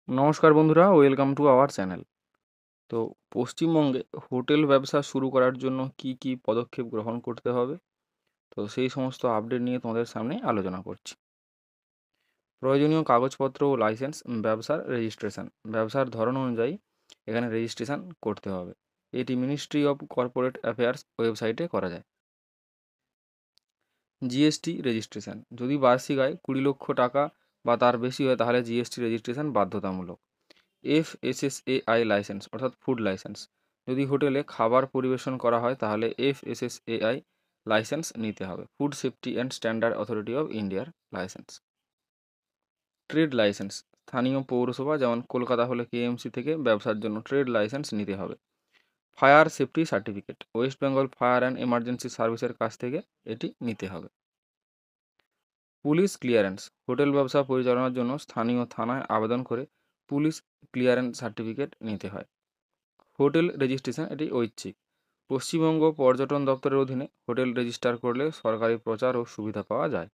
নমস্কার বন্ধুরা, welcome to our channel. তো পশ্চিমবঙ্গে হোটেল ব্যবসা শুরু করার জন্য কি কি পদক্ষেপ গ্রহণ করতে হবে, তো সেই সমস্ত আপডেট নিয়ে তোমাদের সামনে আলোচনা করছি। প্রয়োজনীয় কাগজপত্র ও লাইসেন্স, ব্যবসার রেজিস্ট্রেশন, ব্যবসার ধরন অনুযায়ী এখানে রেজিস্ট্রেশন করতে হবে। এটি মিনিস্ট্রি অফ কর্পোরেট অ্যাফেয়ার্স ওয়েবসাইটে করা যায়। জিএসটি রেজিস্ট্রেশন, যদি বার্ষিক আয় 20 লক্ষ টাকা বা তার বেশি হয় তাহলে জিএসটি রেজিস্ট্রেশন বাধ্যতামূলক। এফএসএসএআই লাইসেন্স অর্থাৎ ফুড লাইসেন্স, যদি হোটেলে খাবার পরিবেশন করা হয় তাহলে এফএসএসএআই লাইসেন্স নিতে হবে। Food safety and standard authority of ইন্ডিয়ার লাইসেন্স। ট্রেড লাইসেন্স, স্থানীয় পৌরসভা যেমন কলকাতা হলে কেএমসি থেকে ব্যবসার জন্য ট্রেড লাইসেন্স নিতে হবে। Fire safety certificate, West Bengal fire and emergency সার্ভিসের কাছ থেকে এটি নিতে হবে। পুলিশ ক্লিয়ারেন্স, হোটেল ব্যবসা পরিচালনার জন্য স্থানীয় থানায় আবেদন করে পুলিশ ক্লিয়ারেন্স সার্টিফিকেট নিতে হয়। হোটেল রেজিস্ট্রেশন, এটি ঐচ্ছিক। পশ্চিমবঙ্গ পর্যটন দপ্তরের অধীনে হোটেল রেজিস্টার করলে সরকারি প্রচার ও সুবিধা পাওয়া যায়।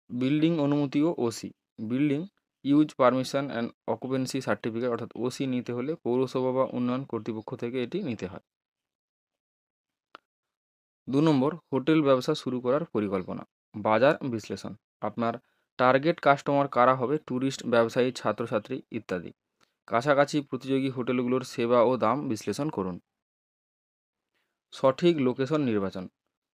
বিল্ডিং অনুমতি ও OC, building use permission and occupancy certificate অর্থাৎ ওসি নিতে হলে পৌরসভা বা উন্নয়ন কর্তৃপক্ষ থেকে এটি নিতে হয়। 2 নম্বর, হোটেল ব্যবসা শুরু করার পরিকল্পনা। বাজার বিশ্লেষণ, আপনার টার্গেট কাস্টমার কারা হবে, ট্যুরিস্ট, ব্যবসায়ী, ছাত্রছাত্রী ইত্যাদি। কাছাকাছি প্রতিযোগী হোটেলগুলোর সেবা ও দাম বিশ্লেষণ করুন। সঠিক লোকেশন নির্বাচন,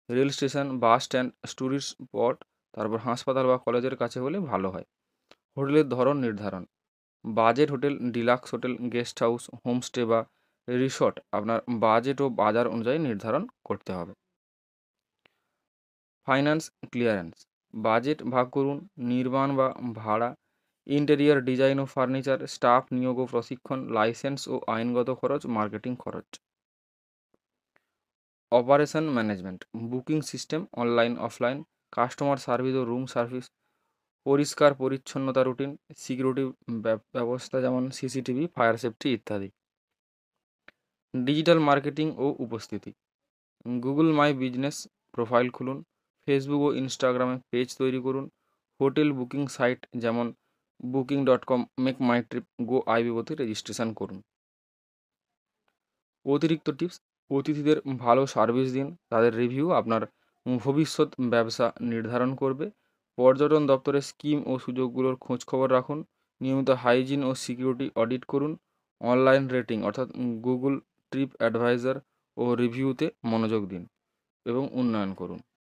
rail station, bus stand, tourist spot, তারপর হাসপাতাল বা কলেজের কাছে হলে ভালো হয়। হোটেলের ধরন নির্ধারণ, budget hotel, deluxe hotel, guest house, homestay বা রিসর্ট আপনার বাজেট ও বাজার অনুযায়ী নির্ধারণ করতে হবে। ফাইন্যান্স ক্লিয়ারেন্স, বাজেট ভাগ করুন, নির্মাণ বা ভাড়া, ইন্টেরিয়র ডিজাইন ও ফার্নিচার, স্টাফ নিয়োগ ও প্রশিক্ষণ, লাইসেন্স ও আইনগত খরচ, মার্কেটিং খরচ। Operation management, booking system, online offline, customer service ও রুম সার্ভিস, পরিষ্কার পরিচ্ছন্নতা রুটিন, সিকিউরিটি ব্যবস্থা যেমন সিসিটিভি, ফায়ার সেফটি ইত্যাদি। ডিজিটাল মার্কেটিং ও উপস্থিতি, গুগল মাই বিজনেস প্রোফাইল খুলুন, ফেসবুক ও ইনস্টাগ্রামে পেজ তৈরি করুন, হোটেল বুকিং সাইট যেমন বুকিং.com, মেক মাই ট্রিপ, গো আইবিবোতে রেজিস্ট্রেশন করুন। অতিরিক্ত টিপস, অতিথিদের ভালো সার্ভিস দিন, তাদের রিভিউ আপনার ভবিষ্যৎ ব্যবসা নির্ধারণ করবে। পর্যটন দপ্তরের স্কিম ও সুযোগগুলোর খোঁজখবর রাখুন, নিয়মিত হাইজিন ও সিকিউরিটি অডিট করুন, অনলাইন রেটিং অর্থাৎ গুগল ট্রিপ অ্যাডভাইজার ও রিভিউতে মনোযোগ দিন এবং উন্নয়ন করুন।